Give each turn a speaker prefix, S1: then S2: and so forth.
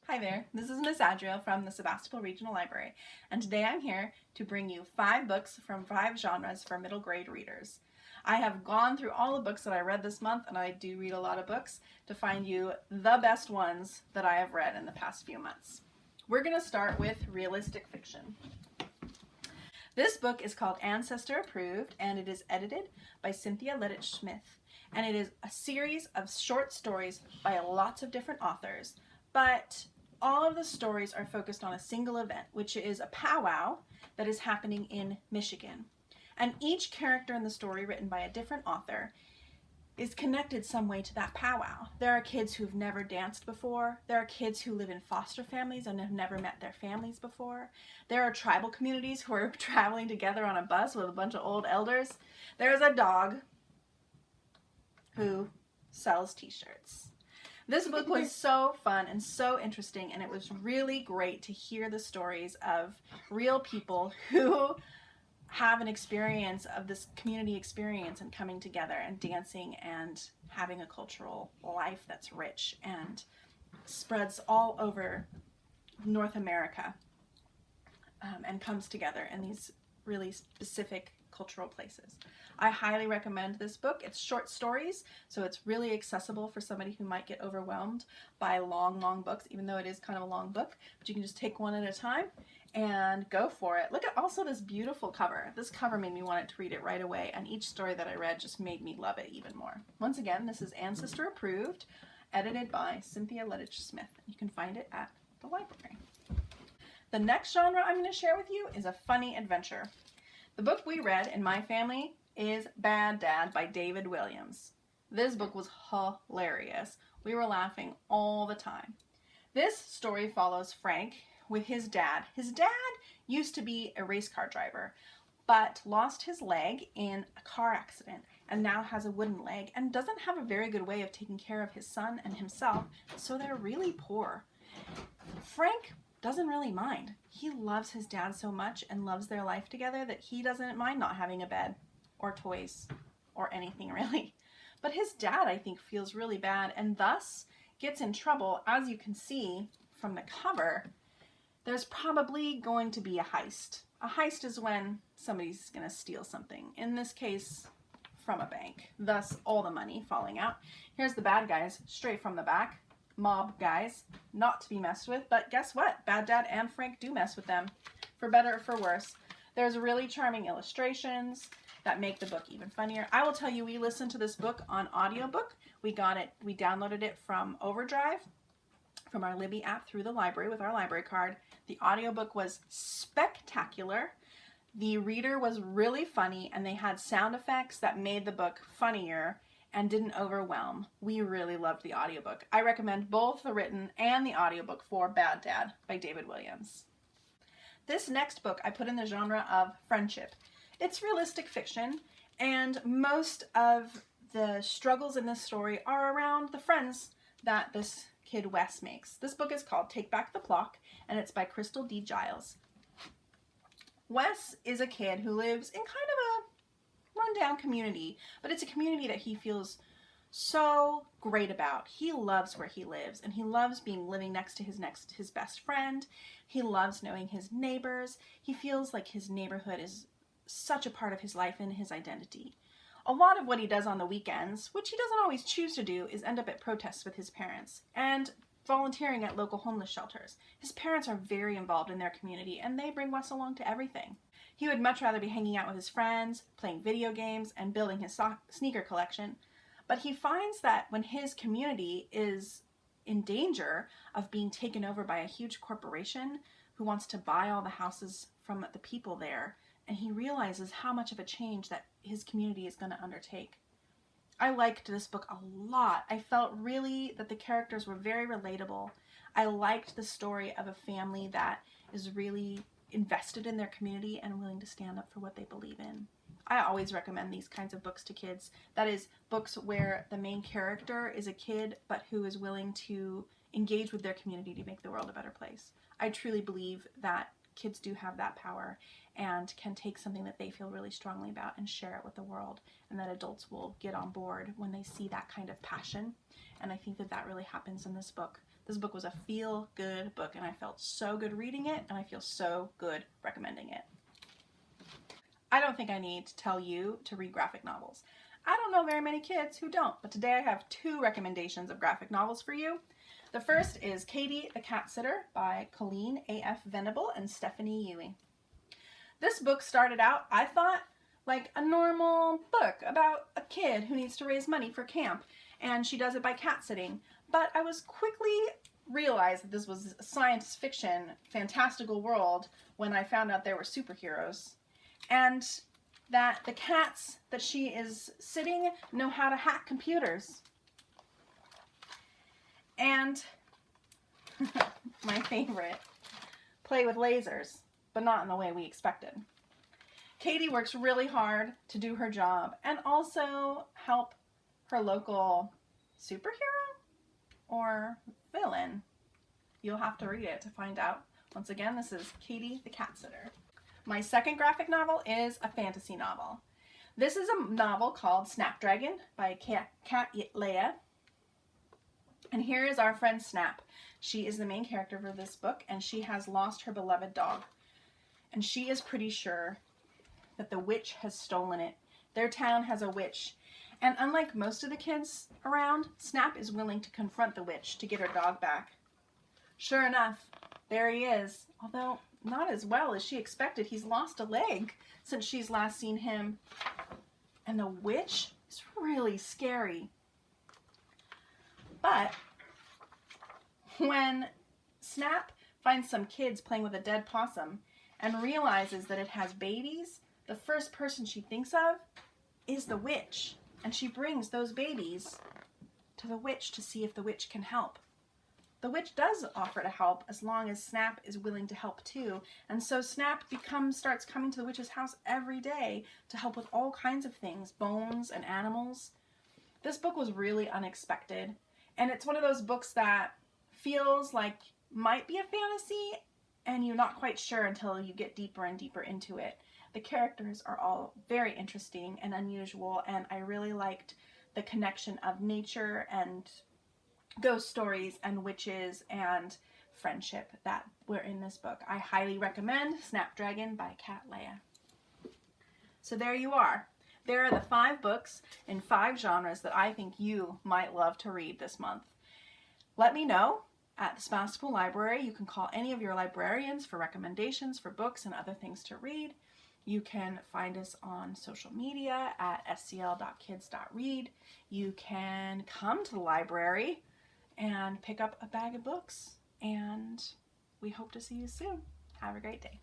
S1: Hi there, this is Miss Adriel from the Sebastopol Regional Library, and today I'm here to bring you 5 books from 5 genres for middle grade readers. I have gone through all the books that I read this month, and I do read a lot of books, to find you the best ones that I have read in the past few months. We're going to start with realistic fiction. This book is called Ancestor Approved, and it is edited by Cynthia Letich Smith, and it is a series of short stories by lots of different authors, but all of the stories are focused on a single event, which is a powwow that is happening in Michigan. And each character in the story, written by a different author, is connected some way to that powwow. There are kids who've never danced before. There are kids who live in foster families and have never met their families before. There are tribal communities who are traveling together on a bus with a bunch of old elders. There's a dog who sells t-shirts. This book was so fun and so interesting, and it was really great to hear the stories of real people who have an experience of this community experience and coming together and dancing and having a cultural life that's rich and spreads all over North America and comes together in these really specific cultural places. I highly recommend this book. It's short stories, so it's really accessible for somebody who might get overwhelmed by long books, even though it is kind of a long book, but you can just take one at a time and go for it. Look at also this beautiful cover. This cover made me want to read it right away, and each story that I read just made me love it even more. Once again, this is Ancestor Approved, edited by Cynthia Letich Smith. You can find it at the library. The next genre I'm going to share with you is a funny adventure. The book we read in my family is Bad Dad by David Williams. This book was hilarious. We were laughing all the time. This story follows Frank with his dad. His dad used to be a race car driver, but lost his leg in a car accident and now has a wooden leg and doesn't have a very good way of taking care of his son and himself, so they're really poor. Frank doesn't really mind. He loves his dad so much and loves their life together that he doesn't mind not having a bed or toys or anything really. But his dad, I think, feels really bad and thus gets in trouble. As you can see from the cover, there's probably going to be a heist. A heist is when somebody's going to steal something. In this case, from a bank. Thus, all the money falling out. Here's the bad guys straight from the back. Mob guys, not to be messed with, but guess what? Bad Dad and Frank do mess with them, for better or for worse. There's really charming illustrations that make the book even funnier. I will tell you, we listened to this book on audiobook. We downloaded it from Overdrive, from our Libby app through the library with our library card. The audiobook was spectacular. The reader was really funny, and they had sound effects that made the book funnier and didn't overwhelm. We really loved the audiobook. I recommend both the written and the audiobook for Bad Dad by David Williams. This next book I put in the genre of friendship. It's realistic fiction, and most of the struggles in this story are around the friends that this kid Wes makes. This book is called Take Back the Clock, and it's by Chrystal D. Giles. Wes is a kid who lives in kind of a rundown community, but it's a community that he feels so great about. He loves where he lives, and he loves living next to his best friend. He loves knowing his neighbors. He feels like his neighborhood is such a part of his life and his identity. A lot of what he does on the weekends, which he doesn't always choose to do, is end up at protests with his parents and volunteering at local homeless shelters. His parents are very involved in their community, and they bring Wes along to everything. He would much rather be hanging out with his friends, playing video games, and building his sneaker collection. But he finds that when his community is in danger of being taken over by a huge corporation who wants to buy all the houses from the people there, and he realizes how much of a change that his community is going to undertake. I liked this book a lot. I felt really that the characters were very relatable. I liked the story of a family that is really invested in their community and willing to stand up for what they believe in. I always recommend these kinds of books to kids. That is, books where the main character is a kid, but who is willing to engage with their community to make the world a better place. I truly believe that kids do have that power and can take something that they feel really strongly about and share it with the world, and that adults will get on board when they see that kind of passion. And I think that that really happens in this book. This book was a feel-good book, and I felt so good reading it, and I feel so good recommending it. I don't think I need to tell you to read graphic novels. I don't know very many kids who don't, but today I have 2 recommendations of graphic novels for you. The first is Katie the Castsitter by Colleen A.F. Venable and Stephanie Ewing. This book started out, I thought, like a normal book about a kid who needs to raise money for camp, and she does it by cat sitting. But I was quickly realized that this was a science fiction, fantastical world when I found out there were superheroes, and that the cats that she is sitting know how to hack computers. And my favorite, play with lasers, but not in the way we expected. Katie works really hard to do her job and also help her local superhero or villain. You'll have to read it to find out. Once again, this is Katie the Castsitter. My second graphic novel is a fantasy novel. This is a novel called Snapdragon by Kat Leyh. And here is our friend Snap. She is the main character for this book, and she has lost her beloved dog. And she is pretty sure that the witch has stolen it. Their town has a witch. And unlike most of the kids around, Snap is willing to confront the witch to get her dog back. Sure enough, there he is. Although not as well as she expected. He's lost a leg since she's last seen him. And the witch is really scary. But when Snap finds some kids playing with a dead possum and realizes that it has babies, the first person she thinks of is the witch. And she brings those babies to the witch to see if the witch can help. The witch does offer to help as long as Snap is willing to help too. And so Snap starts coming to the witch's house every day to help with all kinds of things, bones and animals. This book was really unexpected. And it's one of those books that feels like might be a fantasy and you're not quite sure until you get deeper and deeper into it. The characters are all very interesting and unusual, and I really liked the connection of nature and ghost stories and witches and friendship that were in this book. I highly recommend Snapdragon by Kat Leyh. So there you are. There are the 5 books in 5 genres that I think you might love to read this month. Let me know at the Spa School Library. You can call any of your librarians for recommendations for books and other things to read. You can find us on social media at scl.kids.read. You can come to the library and pick up a bag of books. And we hope to see you soon. Have a great day.